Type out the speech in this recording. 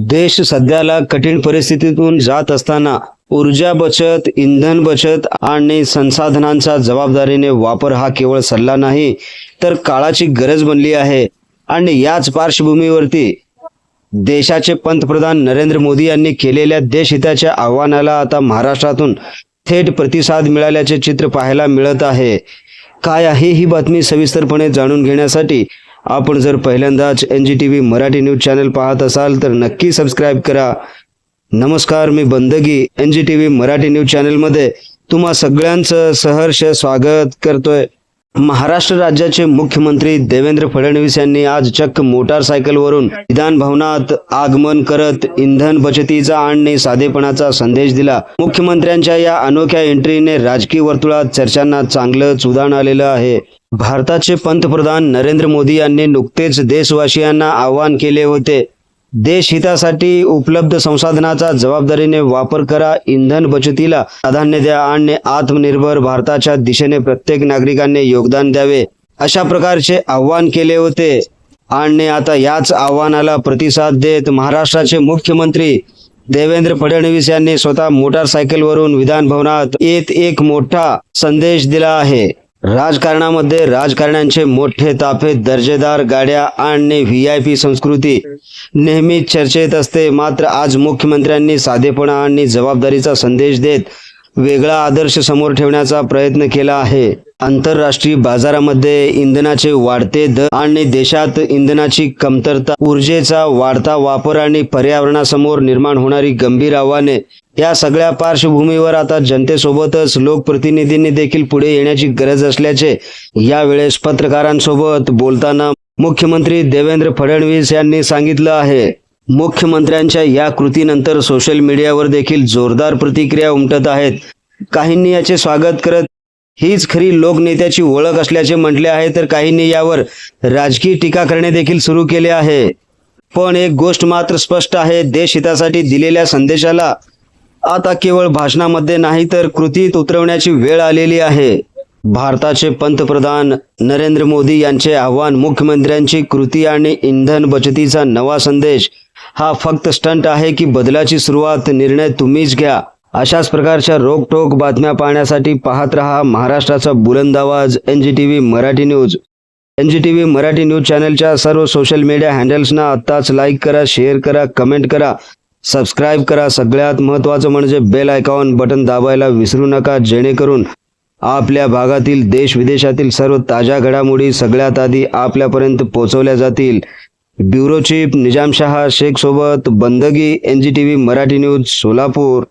देश सध्याला कठीण परिस्थितीतून जात असताना ऊर्जा बचत, इंधन बचत आणि संसाधनांचा जबाबदारीने वापर हा केवळ सल्ला नाही तर काळाची गरज बनली आहे। आणि याच पार्श्वभूमीवरती देशाचे पंतप्रधान नरेंद्र मोदी यांनी केलेल्या देशहिताच्या आव्हानाला आता महाराष्ट्रातून थेट प्रतिसाद मिळाल्याचे चित्र पाहायला मिळत आहे। काय आहे ही बातमी सविस्तरपणे जाणून घेण्यासाठी आपण जर पहिल्यांदाच NGTV मराठी न्यूज चॅनल पाहत असाल तर नक्की सबस्क्राइब करा। नमस्कार, मी बंदगी NGTV मराठी न्यूज चॅनल मध्ये तुम्हा सगळ्यांचं सहर्ष स्वागत करतोय। महाराष्ट्र राज्याचे मुख्यमंत्री देवेंद्र फडणवीस यांनी आज चक्क मोटारसायकलवरून विधान भवनात आगमन करत इंधन बचतीचा आणि साधेपणाचा संदेश दिला। मुख्यमंत्र्यांच्या या अनोख्या एंट्रीने राजकीय वर्तुळात चर्चांना चांगलंच उधाण आलेलं आहे। भारताचे पंतप्रधान नरेंद्र मोदी यांनी नुकतेच देशवासियांना आवाहन केले होते, देशहितासाठी उपलब्ध संसाधनाचा जबाबदारीने वापर करा, इंधन बचतीला प्राधान्य द्या आणि आत्मनिर्भर भारताच्या दिशेने प्रत्येक नागरिकाने योगदान द्यावे, अशा प्रकारचे आवाहन केले होते। आणि आता याच आव्हानाला प्रतिसाद देत महाराष्ट्राचे मुख्यमंत्री देवेंद्र फडणवीस यांनी स्वतः मोटारसायकलवरून विधान भवनात येत एक मोठा संदेश दिला आहे। राजकारणामध्ये राजकारण्यांचे मोठे ताफे, दर्जेदार गाड्या आणि VIP संस्कृती नेहमीच चर्चेत असते, मात्र आज मुख्यमंत्र्यांनी साधेपणा आणि जबाबदारीचा संदेश देत वेगळा आदर्श समोर ठेवण्याचा प्रयत्न केला आहे। आंतरराष्ट्रीय बाजारामध्ये इंधनाचे वाढते दर आणि देशात इंधनाची कमतरता, ऊर्जेचा वाढता वापर आणि पर्यावरणासमोर निर्माण होणारी गंभीर आव्हाने, या सगळ्या पार्श्वभूमीवर आता जनतेसोबतच लोकप्रतिनिधींनी देखील पुढे येण्याची गरज असल्याचे यावेळेस पत्रकारांसोबत बोलताना मुख्यमंत्री देवेंद्र फडणवीस यांनी सांगितलं आहे। मुख्यमंत्र्यांच्या या कृतीनंतर सोशल मीडियावर देखील जोरदार प्रतिक्रिया उमटत आहेत। काहींनी याचे स्वागत करत हीच खरी लोकनेत्याची ओळख असल्याचे म्हटले आहे, तर काहींनी यावर राजकीय टीका करणे देखील सुरू केले आहे। पण एक गोष्ट मात्र स्पष्ट आहे, देशहितासाठी दिलेल्या संदेशाला आता केवळ भाषणामध्ये नाही तर कृतीत उतरवण्याची वेळ आलेली आहे। भारताचे पंतप्रधान नरेंद्र मोदी यांचे आव्हान, मुख्यमंत्र्यांची कृती आणि इंधन बचतीचा नवा संदेश हा फक्त स्टंट आहे की बदलाची सुरुवात, निर्णय तुम्हीच घ्या। अशाच प्रकारच्या रोकटोक बातम्या पाहण्यासाठी पाहत रहा महाराष्ट्राचा बुलंद आवाज NGTV Marathi news. NGTV Marathi news चॅनलच्या सर्व सोशल मीडिया हँडल्सना आत्ताच लाईक करा, शेअर करा, कमेंट करा, सबस्क्राइब करा। सगळ्यात महत्त्वाचं म्हणजे बेल आयकॉन बटन दाबायला विसरू नका, जेणेकरून आपल्या भागातील देश विदेशातील सर्व ताज्या घडामोडी सगळ्यात आधी आपल्यापर्यंत पोहोचवल्या जातील। ब्युरो चीफ निजामशाह शेख सोबत बंदगी NGTV मराठी न्यूज, सोलापूर।